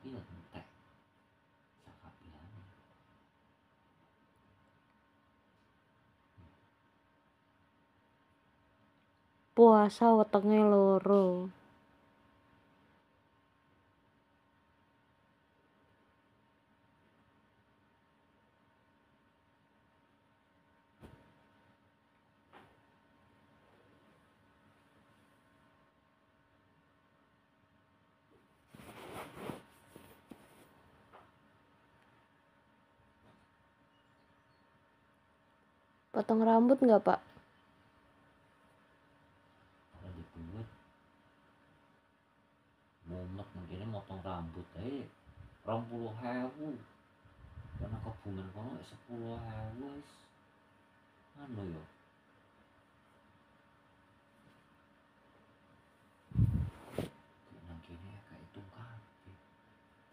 iki ya entek sakabehane. Puasa wetenge loro. Potong rambut nggak, Pak? Ora di duit. Mumet mungkin motong rambut ae 20.000. Karena kebungan kono 10.000 wis anu yo. Nang kene kayak hitung kabeh.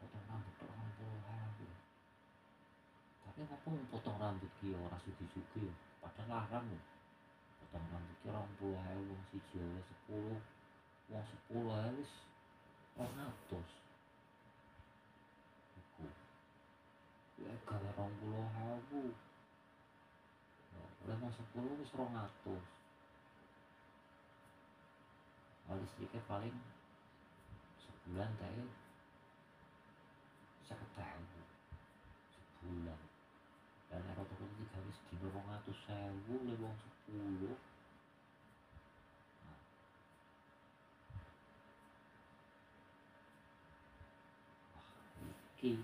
Potong rambut 20.000. Tapi apa potong rambut ki ora sugi-sugi yo. Padahal larang yo. Potong rambut ki 20.000 wong siji wae 10. Wong 10 wis 200. Iku. Ya gawe 20.000. Oleh wong 10 wis 200. Listriknya paling sebulan kayak 50.000 sebulan. Dan rata-rata digawe sedina 200.000 le wong 10. Iki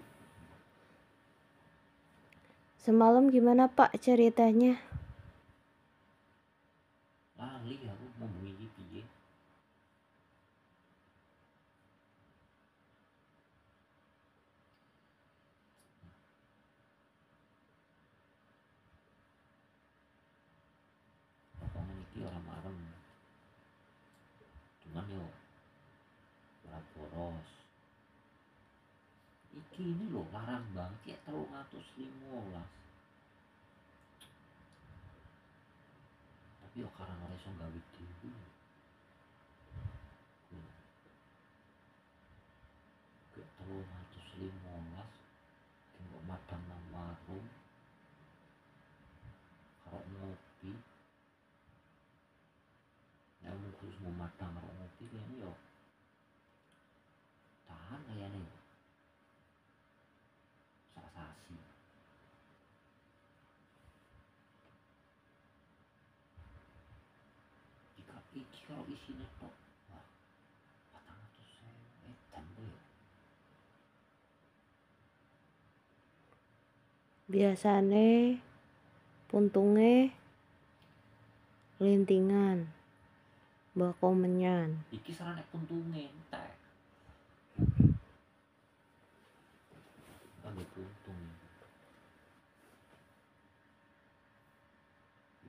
Semalam gimana, Pak, ceritanya? lali aku mau iki piye. Potongan iki ora marem. Cuman yo ora boros. Iki ini lho larang banget ya 315. Tapi yo karang ora iso gawe dhewe. Ke 315 kengko madang nang warung karo ngopi. Nek wong khusus mau madang karo ngopi kene yo tahan kayane yo. Sak sasi. Iki karo isine tok. Wah, 400.000 edan ku yo. Biasane puntunge lintingan, mbako menyan. Iki sarane puntunge entek. Ambil puntung.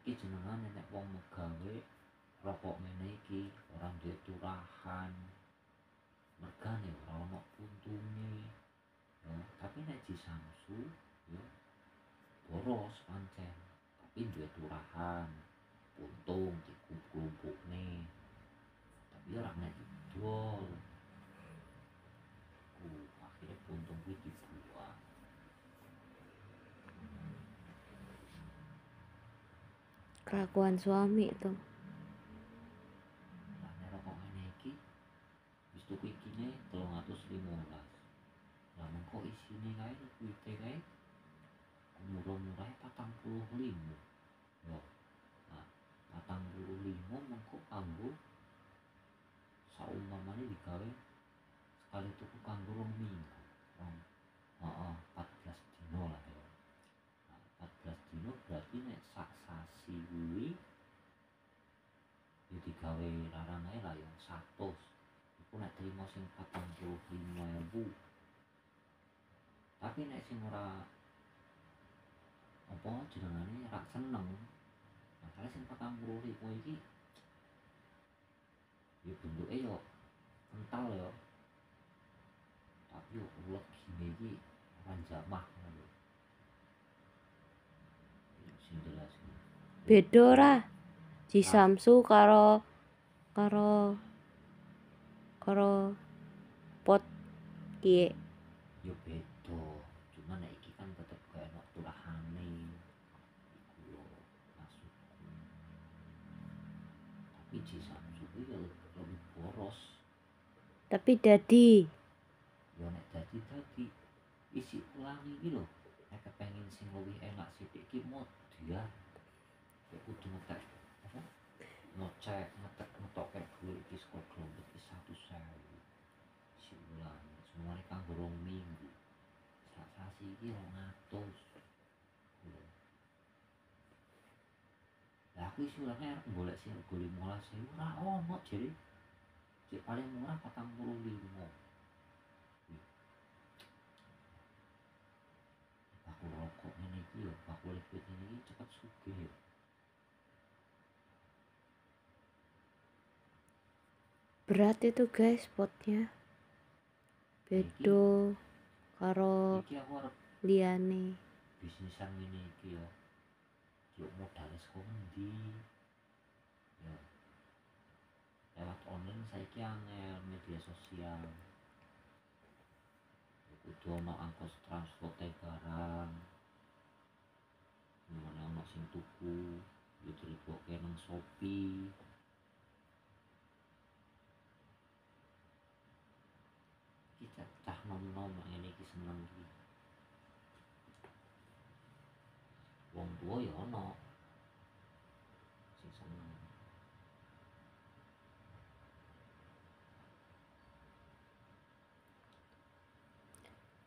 Iki jenengane nek wong megawe rokok ngene iki ora duwe turahan. Mergane ora ono puntunge. Ya, tapi nek di Samsu ya boros pancen. Tapi duwe turahan. Puntung dikumpul-kumpulne. Tapi ora nek didol. Akhirnya puntung kuwi dibuang. Kelakuan suami itu. Lah nek rokok ngene iki wis tuku ikine 315. Lah mengko isine kae kuite kae murah-murah 45. Yo. Nah, 45 mengko kanggo saumpamane digawe sekali tuku kanggo 2 minggu. 14 dino lah ya. Nah, 14 dino berarti nek sak sasi kuwi ya digawe larang ae lah yang 100. Iku nek trimo sing 45.000. Tapi nek sing ora apa jenengane rak seneng. Makanya sing 40.000 iki ya bentuke yo kental yo. Tapi yo ulek gini iki ora jamah ngono. Sing jelas. Beda ora di Samsu karo pot kiye. yo beda, cuman nek iki kan tetep gak enak turahane iku lho maksudku. Tapi Ji Samsu kuwi yo lebih boros. Tapi dadi Yo nek dadi isi ulangi iki lho, nek kepengin sing luwih enak sithik iki dia ya kudu ngetek apa ngetokke dhuwit iki saka Globet iki 100.000 isi ulangi semuanya kanggo 2 minggu sak sasi iki 200 lho. Lah aku isi ulangi arep golek sing rego 15.000 ora ono jere cek paling murah 45. Aku rokok ngene iki yo, aku liquid ngene iki cepet sugih yo. berat itu guys potnya. Bedo karo Iki aku arep liyane. bisnisan ngene iki yo. Yo modal saka ngendi? Ya lewat online saiki angel media sosial. Ya kudu ono angkos transporte barang. Mana ono sing tuku, yo diribokke nang Shopee. Iki cah nom-nom ngene iki seneng iki. Wong tuwa ya ono sing seneng.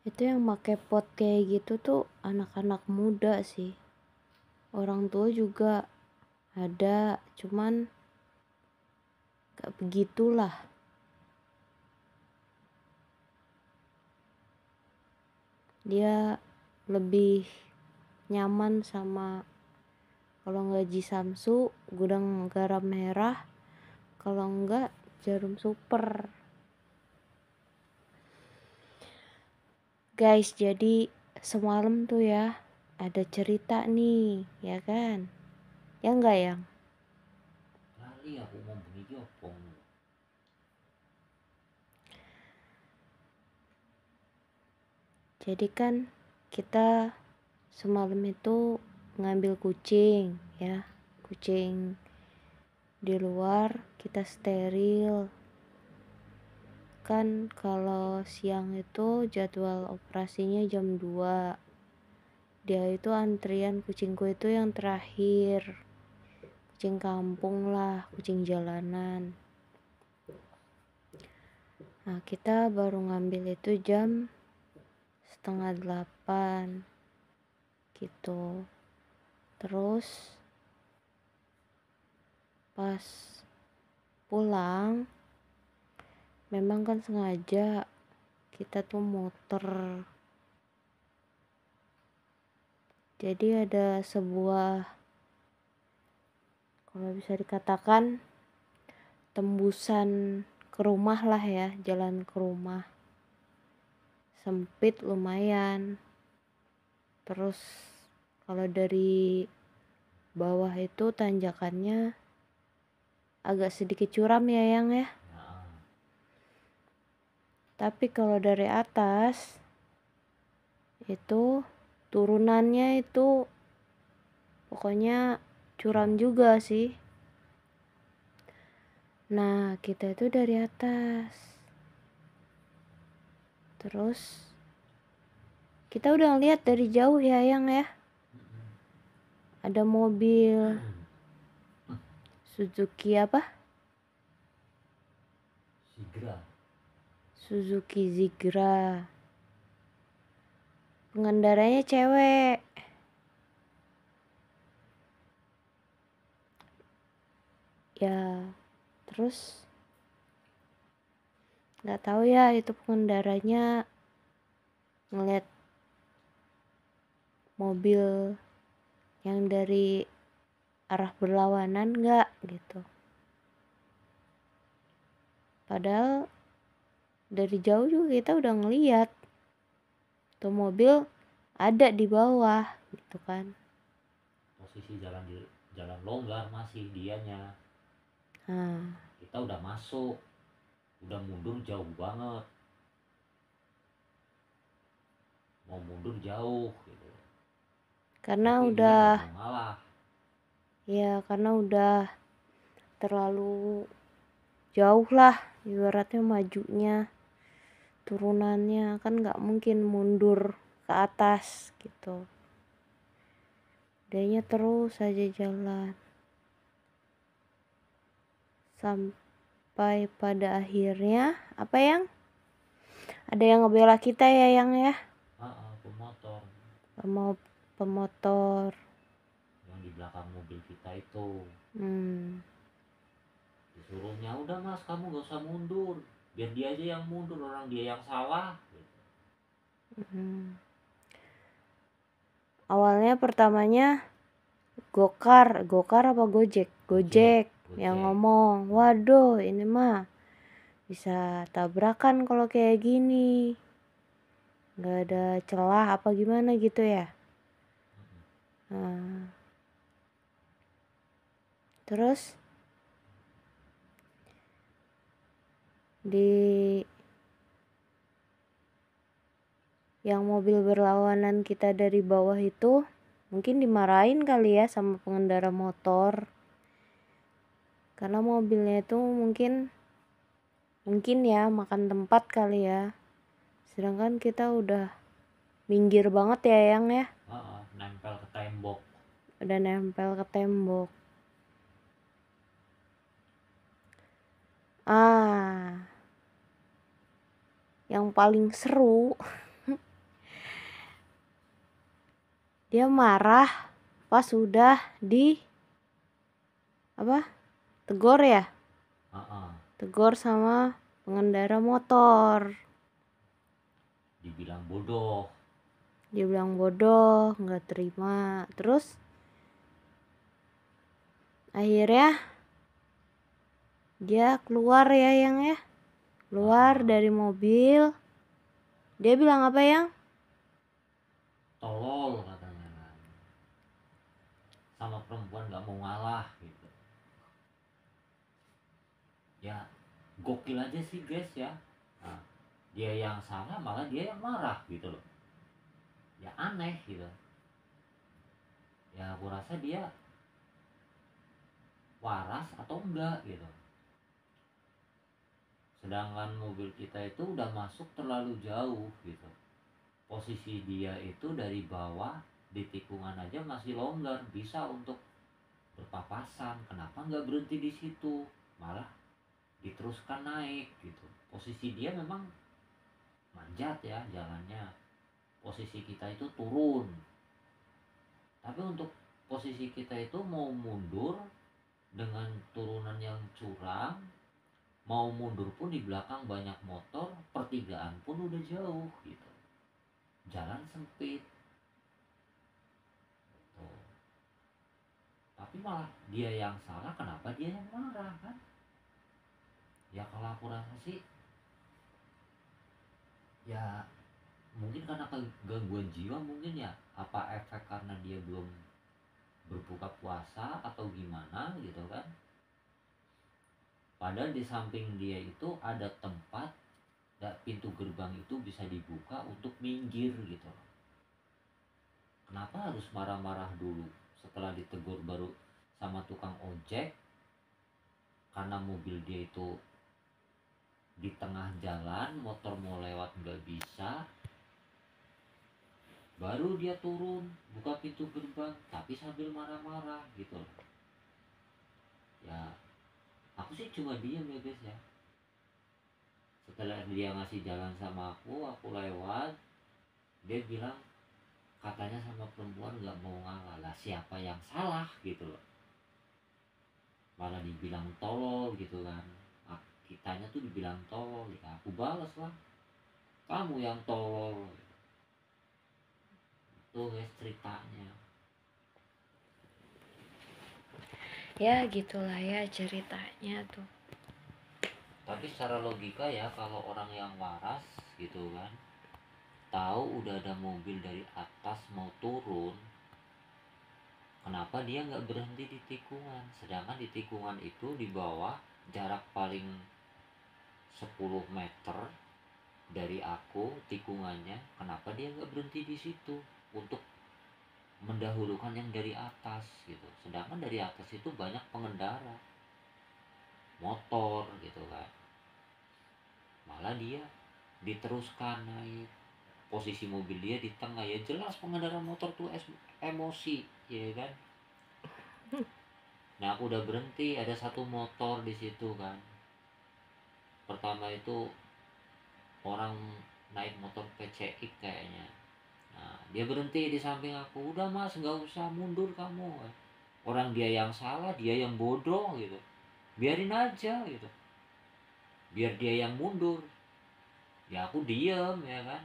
Itu yang pakai pot kayak gitu tuh anak-anak muda sih. Orang tua juga ada, cuman gak begitulah. Dia lebih nyaman sama kalau nggak Ji Samsu gudang garam merah, kalau enggak Jarum Super. Guys, jadi semalam tuh ya ada cerita nih, ya kan? Ya enggak yang? Lali aku ngomong iki opo. Jadi kan kita semalam itu ngambil kucing ya, kucing di luar kita steril. Kan kalau siang itu jadwal operasinya jam 2. Dia itu antrian kucingku itu yang terakhir. Kucing kampung lah, kucing jalanan. Nah, kita baru ngambil itu jam 7:30 gitu. Terus pas pulang memang kan sengaja kita tuh muter. Jadi ada sebuah, kalau bisa dikatakan tembusan ke rumah lah ya, jalan ke rumah. Sempit lumayan. Terus kalau dari bawah itu tanjakannya agak sedikit curam ya yang ya. Nah, Tapi kalau dari atas itu turunannya itu pokoknya curam juga sih. Nah, kita itu dari atas. Terus kita udah lihat dari jauh ya yang ya. Ada mobil Suzuki apa? Sigra. Suzuki Zigra. Pengendaranya cewek. Ya, terus nggak tahu ya itu pengendaranya ngeliat mobil yang dari arah berlawanan nggak gitu. Padahal dari jauh juga kita udah ngeliat tuh mobil ada di bawah gitu kan. Posisi jalan longgar masih dianya. Nah, Kita udah masuk, udah mundur jauh banget. mau mundur jauh gitu, Karena tapi dia udah, nggak mau ngalah. ya karena udah terlalu jauh lah ibaratnya majunya, turunannya kan nggak mungkin mundur ke atas gitu, dianya terus saja jalan sampai pada akhirnya apa yang ada yang ngebela kita ya yang ya, Pemotor mau pemotor. yang di belakang mobil kita itu hmm. disuruhnya, udah mas kamu gak usah mundur, biar dia aja yang mundur, orang dia yang salah gitu. Hmm. Awalnya pertamanya Gokar apa Gojek yang ngomong, waduh ini mah bisa tabrakan kalau kayak gini, nggak ada celah apa gimana gitu ya. Nah, terus di yang mobil berlawanan kita dari bawah itu mungkin dimarahin kali ya sama pengendara motor, karena mobilnya itu mungkin ya makan tempat kali ya, sedangkan kita udah minggir banget ya yang ya, Nempel ke tembok. udah nempel ke tembok. Yang paling seru dia marah pas sudah di tegur ya, tegur sama pengendara motor, dibilang bodoh, dia bilang bodoh, nggak terima. Terus akhirnya dia keluar ya yang ya, keluar dari mobil, dia bilang apa yang tolol katanya kan, sama perempuan gak mau ngalah gitu. Ya gokil aja sih guys ya. Nah, dia yang salah malah dia yang marah gitu loh, ya aneh gitu. Ya aku rasa dia waras atau enggak gitu, sedangkan mobil kita itu udah masuk terlalu jauh gitu. Posisi dia itu dari bawah di tikungan aja masih longgar, bisa untuk berpapasan. Kenapa nggak berhenti di situ, malah diteruskan naik gitu. Posisi dia memang manjat ya jalannya, posisi kita itu turun. Tapi untuk posisi kita itu mau mundur dengan turunan yang curam, mau mundur pun di belakang banyak motor, pertigaan pun udah jauh gitu, jalan sempit tuh. Tapi malah dia yang salah, kenapa dia yang marah kan? Ya kalau aku rasa sih ya mungkin karena gangguan jiwa mungkin ya, apa efek karena dia belum berbuka puasa atau gimana gitu kan. Padahal di samping dia itu ada tempat, pintu gerbang itu bisa dibuka untuk minggir gitu. Kenapa harus marah-marah dulu setelah ditegur baru sama tukang ojek, karena mobil dia itu di tengah jalan, motor mau lewat nggak bisa, baru dia turun buka pintu gerbang tapi sambil marah-marah gitu. Ya aku sih cuma diem ya guys ya. Setelah dia ngasih jalan sama aku lewat, dia bilang katanya sama perempuan nggak mau ngalah. Lah siapa yang salah gitu loh, malah dibilang tolol gitu kan. Kitanya tuh dibilang tolol, ya aku balas lah, kamu yang tolol. Tuh guys ceritanya. ya gitulah ya ceritanya tuh. Tapi secara logika ya, kalau orang yang waras gitu kan, tahu udah ada mobil dari atas mau turun, kenapa dia nggak berhenti di tikungan? Sedangkan di tikungan itu di bawah jarak paling 10 meter dari aku tikungannya, kenapa dia nggak berhenti di situ untuk mendahulukan yang dari atas gitu, sedangkan dari atas itu banyak pengendara motor gitu kan, malah dia diteruskan naik, posisi mobil dia di tengah, ya jelas pengendara motor tuh emosi ya kan. Nah aku udah berhenti, ada satu motor di situ kan, pertama itu orang naik motor PCX kayaknya. Nah, dia berhenti di samping aku. Udah mas, nggak usah mundur kamu. Orang dia yang salah, dia yang bodoh gitu. Biarin aja gitu. Biar dia yang mundur. Ya aku diem ya kan.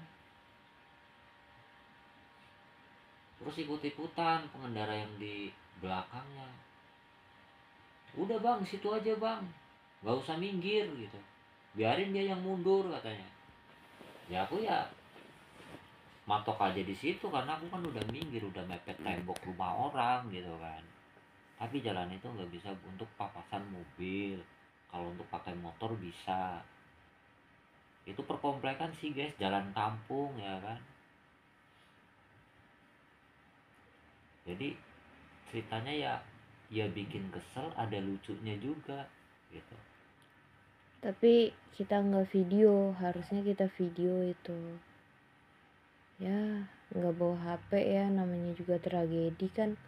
Terus ikut-ikutan pengendara yang di belakangnya. Udah bang, situ aja bang. Nggak usah minggir gitu. Biarin dia yang mundur katanya. Ya aku ya matok aja di situ karena aku kan udah minggir, udah mepet tembok rumah orang gitu kan. Tapi jalan itu nggak bisa untuk papasan mobil, kalau untuk pakai motor bisa. Itu perkomplekan sih guys, jalan kampung ya kan. Jadi ceritanya ya, ya bikin kesel, ada lucunya juga gitu. Tapi kita nggak video, harusnya kita video itu. Ya, nggak bawa HP ya, namanya juga tragedi kan.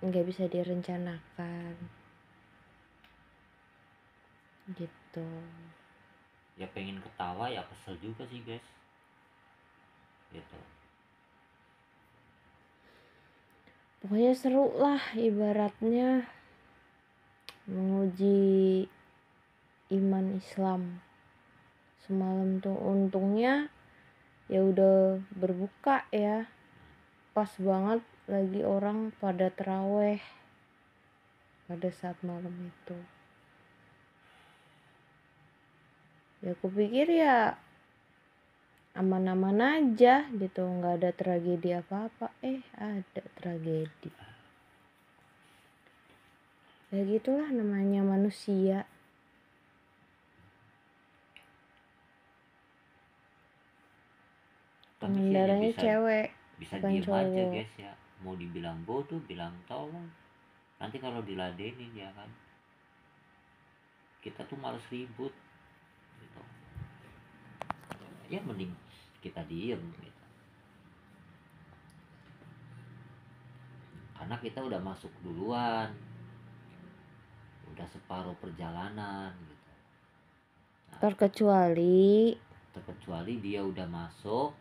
Nggak bisa direncanakan gitu. Ya pengen ketawa ya kesel juga sih guys gitu. Pokoknya seru lah, ibaratnya menguji iman Islam. Semalam tuh untungnya ya udah berbuka ya, pas banget lagi orang pada terawih pada saat malam itu. Ya aku pikir ya aman-aman aja gitu, nggak ada tragedi apa-apa. Ada tragedi. Ya gitulah namanya manusia. Tapi sih hanya Pengendaranya cewek, bisa bukan diem aja cowok. guys ya. Mau dibilang bodoh, bilang tolong, nanti kalau diladenin ya kan, kita tuh males ribut gitu. Ya mending kita diem gitu, karena kita udah masuk duluan, udah separuh perjalanan gitu. Nah, terkecuali dia udah masuk,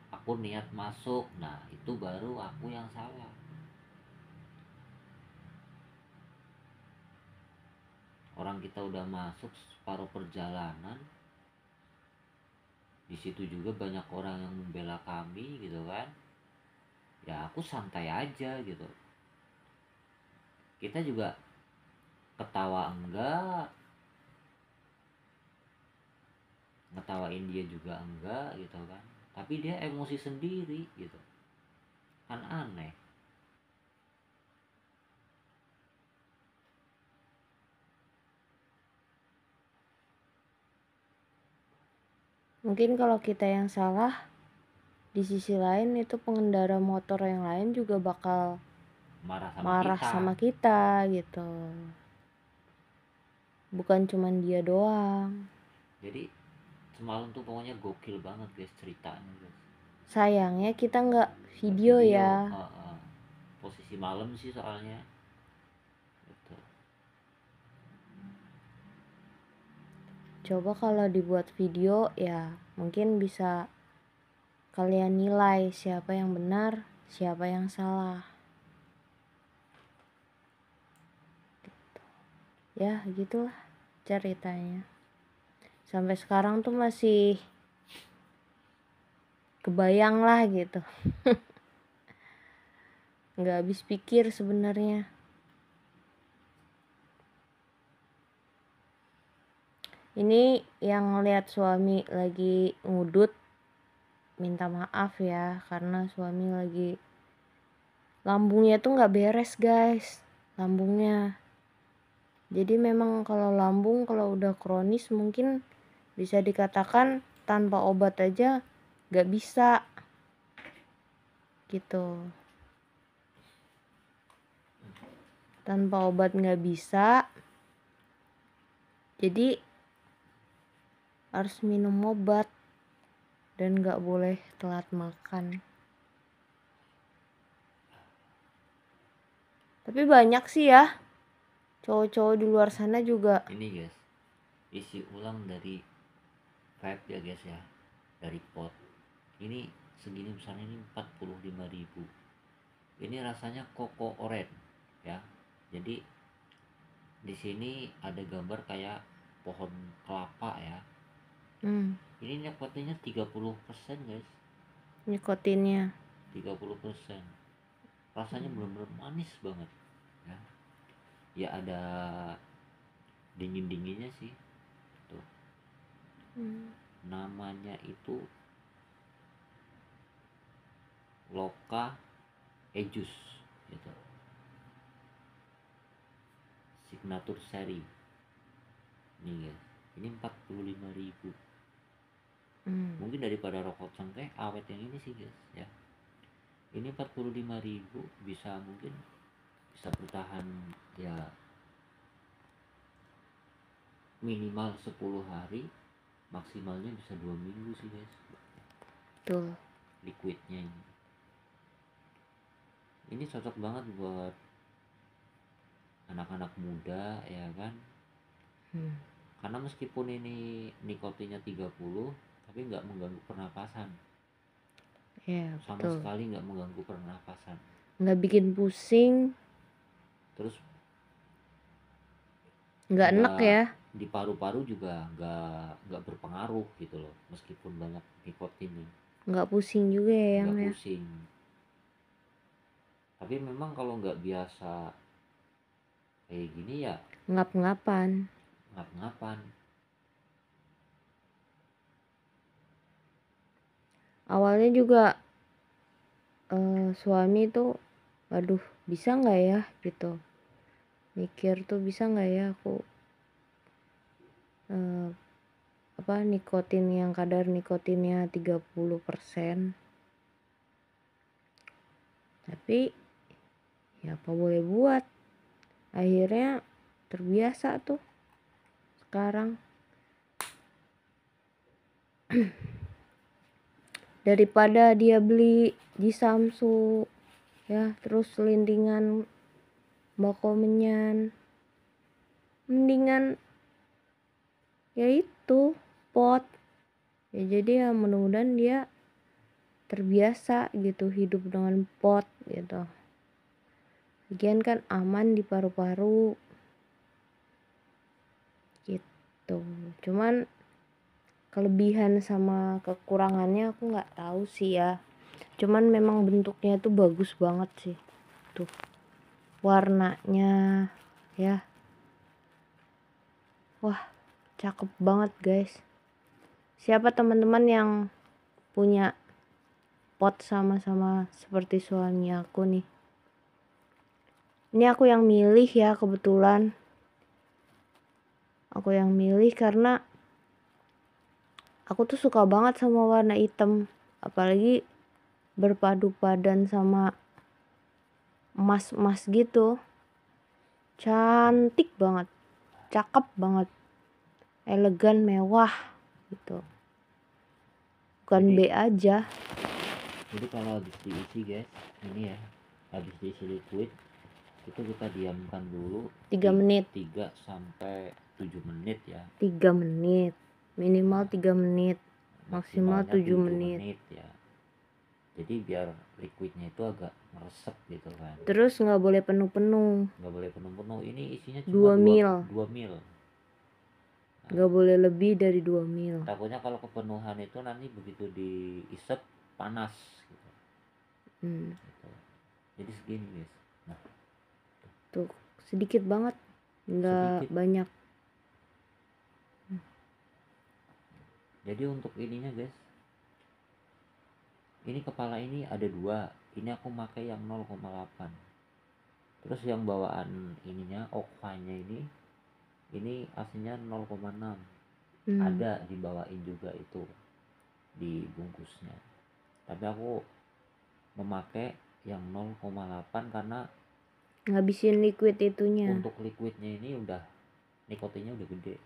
aku niat masuk, nah itu baru aku yang salah. Orang kita udah masuk separuh perjalanan, di situ juga banyak orang yang membela kami gitu kan, ya aku santai aja gitu. Kita juga ketawa enggak, ngetawain dia juga enggak gitu kan, tapi dia emosi sendiri gitu, kan aneh. Mungkin kalau kita yang salah, di sisi lain itu pengendara motor yang lain juga bakal marah sama kita gitu. Bukan cuman dia doang. Jadi semalam tuh pokoknya gokil banget guys ceritanya guys. Sayangnya kita nggak video ya. Posisi malam sih soalnya gitu. Coba kalau dibuat video ya mungkin bisa kalian nilai siapa yang benar, siapa yang salah. Ya gitulah ceritanya. Sampai sekarang tuh masih kebayang lah gitu. Nggak habis pikir sebenarnya. Ini yang lihat suami lagi ngudut, minta maaf ya, karena suami lagi lambungnya tuh nggak beres guys, lambungnya. Jadi memang kalau lambung kalau udah kronis mungkin Bisa dikatakan tanpa obat aja gak bisa gitu. Tanpa obat gak bisa, jadi harus minum obat dan gak boleh telat makan. Tapi banyak sih ya cowok-cowok di luar sana juga. Ini guys, isi ulang dari vape ya guys ya, dari pot. Ini segini besarnya, ini 45.000. Ini rasanya Coco Orange ya. Jadi di sini ada gambar kayak pohon kelapa ya. Ini nikotinnya 30% guys. Nikotinnya 30%. Rasanya benar-benar manis banget ya. Ya ada dingin-dinginnya sih. Tuh. Namanya itu Loka Ejus gitu. Signature seri. Nih guys, ini 45.000. Mungkin daripada rokok cengkeh awet yang ini sih guys ya. Ini 45.000 bisa mungkin bisa bertahan ya minimal 10 hari, maksimalnya bisa 2 minggu sih guys. tuh Liquidnya ini cocok banget buat anak-anak muda ya kan. Karena meskipun ini nikotinnya 30 tapi nggak mengganggu pernapasan ya, sama betul. sekali, nggak mengganggu pernapasan, Nggak bikin pusing, terus nggak enak ya. di paru-paru juga nggak berpengaruh gitu loh, meskipun banyak nikotinnya. Nggak pusing juga ya yang Nggak ya. pusing. Tapi memang kalau nggak biasa kayak gini ya Ngap-ngapan. ngap-ngapan. Awalnya juga suami tuh aduh bisa nggak ya gitu, mikir tuh bisa nggak ya aku nikotin yang kadar nikotinnya 30%. Tapi ya apa boleh buat, akhirnya terbiasa tuh sekarang. Daripada dia beli di Samsu ya terus selintingan bako menyan, mendingan ya itu pot ya. Jadi ya mudah-mudahan dia terbiasa gitu hidup dengan pot gitu. Lagian kan aman di paru-paru gitu. Cuman kelebihan sama kekurangannya aku nggak tahu sih ya. Cuman memang bentuknya tuh bagus banget sih. Tuh warnanya ya. Wah, cakep banget guys. Siapa teman-teman yang punya pot sama-sama seperti suami aku nih. Ini aku yang milih ya kebetulan. Aku yang milih karena aku tuh suka banget sama warna hitam. Apalagi berpadu padan sama emas-emas gitu. Cantik banget. Cakep banget. Elegan, mewah gitu. Bukan B aja. Jadi kalau habis diisi guys, ini ya, habis diisi liquid itu kita diamkan dulu 3 menit. 3 sampai 7 menit ya. 3 menit. Minimal 3 menit. Maksimal 7 menit ya. Jadi biar liquidnya itu agak meresap gitu kan. Terus nggak boleh penuh-penuh. Nggak boleh penuh-penuh. Ini isinya cuma 2 mil. Nggak boleh lebih dari 2 mil. Takutnya kalau kepenuhan itu nanti begitu diisep panas gitu. Gitu. Jadi segini guys. Nah, tuh sedikit banget, nggak banyak. Jadi untuk ininya guys, ini kepala ini ada 2. Ini aku pakai yang 0,8. Terus yang bawaan ininya, okvanya ini aslinya 0,6. Ada dibawain juga itu di bungkusnya, tapi aku memakai yang 0,8 karena ngabisin liquid itunya. untuk liquidnya ini udah nikotinnya udah gede,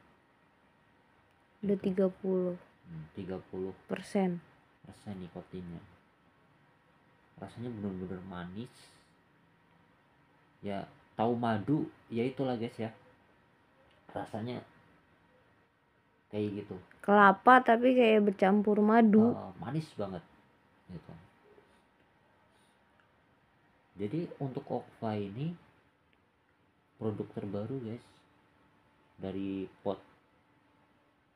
Udah 30% 30% nikotinnya. Rasanya bener-bener manis ya, tahu madu ya, itulah guys ya, rasanya kayak gitu, kelapa tapi kayak bercampur madu. manis banget gitu. Jadi untuk Okva ini produk terbaru guys, dari pot,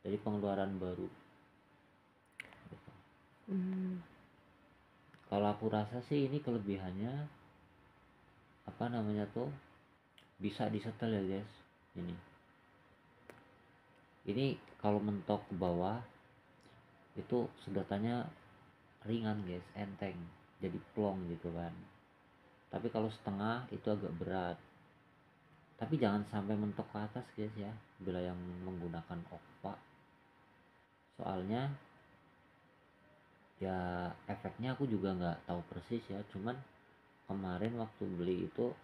dari pengeluaran baru gitu. Kalau aku rasa sih ini kelebihannya apa namanya tuh, bisa disetel ya guys. Ini kalau mentok ke bawah itu sedotannya ringan guys, enteng, jadi plong gitu kan. Tapi kalau setengah itu agak berat. Tapi jangan sampai mentok ke atas guys ya, bila yang menggunakan Okva. Soalnya ya efeknya aku juga nggak tahu persis ya, cuman kemarin waktu beli itu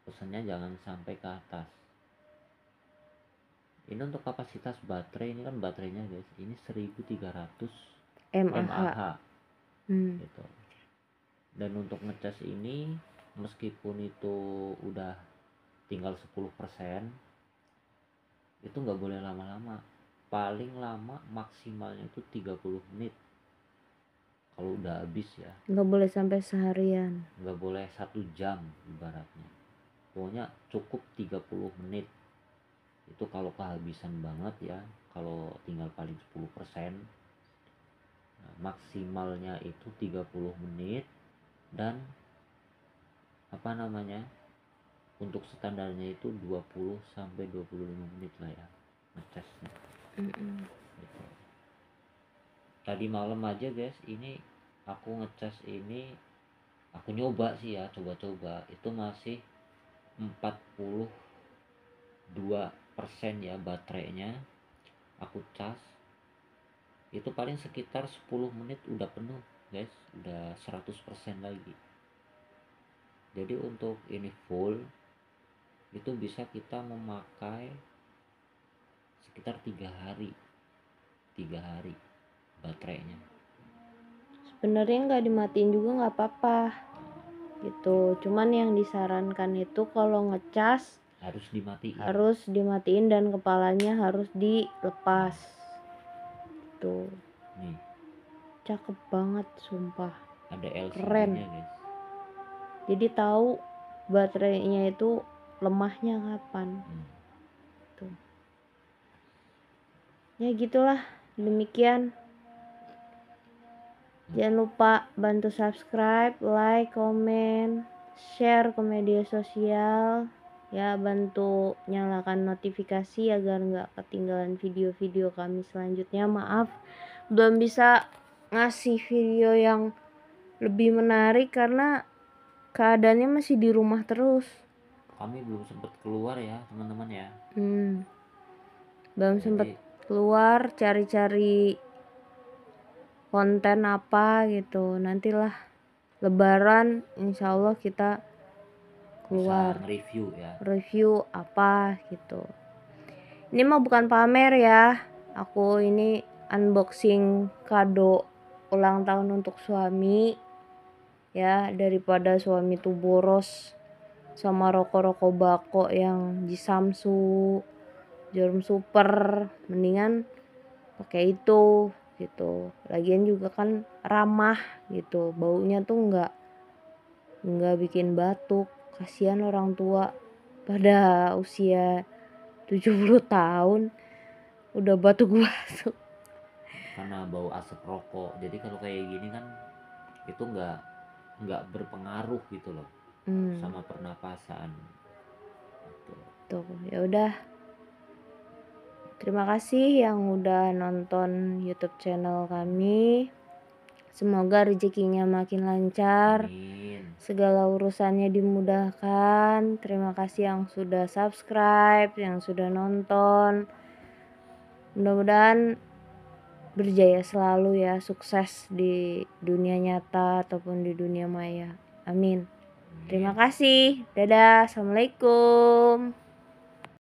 pesannya jangan sampai ke atas. Ini untuk kapasitas baterai, ini kan baterainya guys, ini 1300 mAh gitu. Dan untuk ngecas ini meskipun itu udah tinggal 10%, itu nggak boleh lama-lama, paling lama maksimalnya itu 30 menit kalau udah habis ya. Nggak boleh sampai seharian, Nggak boleh 1 jam ibaratnya, pokoknya cukup 30 menit. Itu kalau kehabisan banget ya, kalau tinggal paling 10%. Maksimalnya itu 30 menit. Dan apa namanya, untuk standarnya itu 20 sampai 25 menit lah ya ngecasnya gitu. Tadi malam aja guys, ini aku ngecas ini, aku nyoba sih ya, coba-coba itu masih 42% ya baterainya. Aku cas itu paling sekitar 10 menit udah penuh guys, udah 100% lagi. Jadi untuk ini full itu bisa kita memakai sekitar 3 hari baterainya. sebenarnya nggak dimatiin juga nggak apa-apa gitu, cuman yang disarankan itu kalau ngecas harus dimatiin dan kepalanya harus dilepas. Tuh nih, cakep banget sumpah, ada keren. LCD-nya guys. Jadi tahu baterainya itu lemahnya kapan. Tuh ya gitulah, demikian. Jangan lupa bantu subscribe, like, komen, share ke media sosial ya, bantu nyalakan notifikasi agar nggak ketinggalan video-video kami selanjutnya. Maaf belum bisa ngasih video yang lebih menarik karena keadaannya masih di rumah terus. Kami belum sempat keluar ya teman-teman ya. Belum sempat keluar cari-cari konten apa gitu. Nantilah Lebaran insya Allah kita keluar review apa gitu. Ini mah bukan pamer ya, aku ini unboxing kado ulang tahun untuk suami ya, daripada suami tuh boros sama rokok-rokok bako yang Jisamsu, Jarum Super, mendingan pakai itu gitu. Lagian juga kan ramah gitu, baunya tuh nggak bikin batuk. Kasihan orang tua pada usia 70 tahun udah batuk-batuk karena bau asap rokok. Jadi kalau kayak gini kan itu nggak berpengaruh gitu loh sama pernapasan gitu. Tuh ya udah, terima kasih yang udah nonton YouTube channel kami. Semoga rezekinya makin lancar. Amin. Segala urusannya dimudahkan. Terima kasih yang sudah subscribe, yang sudah nonton. Mudah-mudahan berjaya selalu ya, sukses di dunia nyata ataupun di dunia maya. Amin. Terima kasih. Dadah. Assalamualaikum.